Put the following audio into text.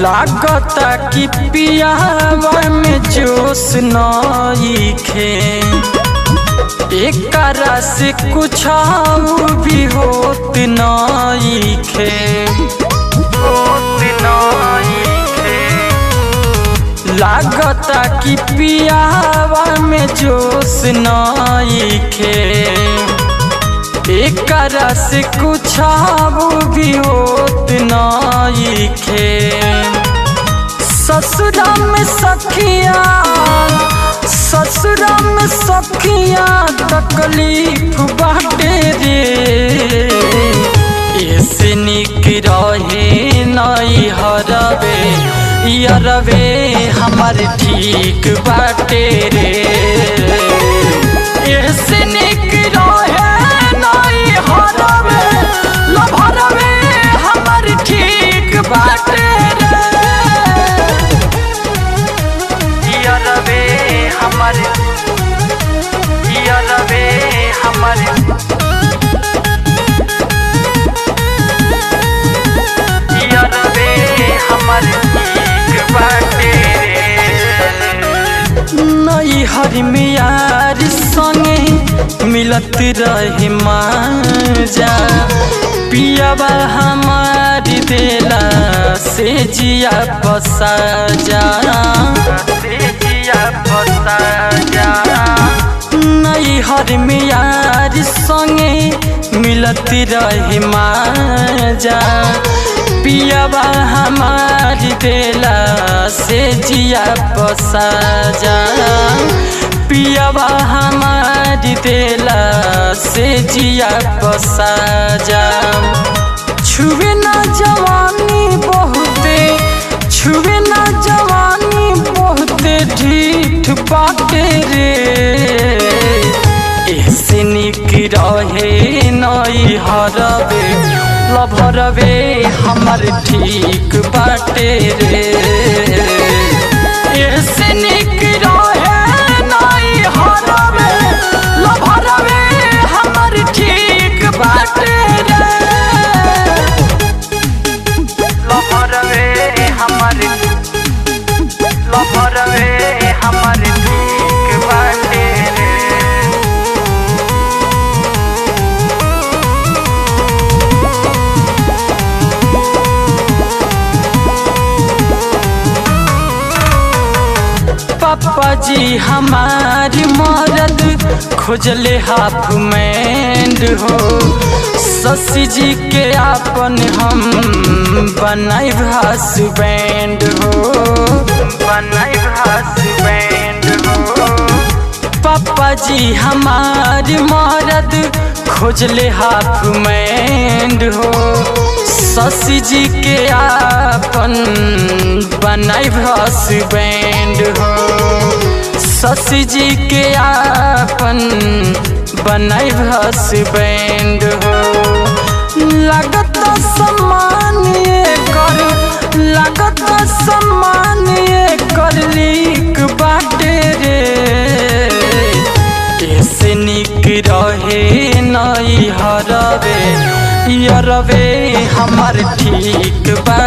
लागता कि पियावा में जोश नइखे, एकरा से कुछ भी होत नइखे। लागता कि पियावा में जोश नइखे, एकरा से कुछ भी होत नइखे। ससुरा में सखिया तकलीफ बाटे रे, ऐसे निक रहे नई हरवे यरवे हमर ठीक बाटे रे। ऐसे निक रहे नई हरवे लभरवे हमर ठीक बाटे रे। यरवे हमर नई हर में यार संगे मिलत रहे माजा, पियावा हमारी देला से जिया बसा जा। नई हर में यार संगे मिलत रहे माजा, पियावा हमारी देला से जिया बसा जा। पियावा हमारी देला से जिया बसा जा। छुए ना जवानी बहुते ढीठ बाटे रे, ऐसे निक रहे नई हरवे लभरवे हमर ठीक बाटे रे। ऐसे निक रहे नई हरवे लभरवे हमर ठीक बाटे रे। लभरवे हमर ठीक बाटे रे। पापा जी हमारी मरद खोजले हाफ मैंड हो, ससी जी के आपन हम बनाई हसबैंड हो। पापा जी हमारी मरद खोजले हाफ मैंड हो, ससी जी के आपन बनाई हसबैंड हो। ससी जी के आपन बनाई हसबैंड हो। लागत सम्मान कर लीक बाटे रे, ऐसे निक रहे नई हरवे यरवे हमर ठीक बा।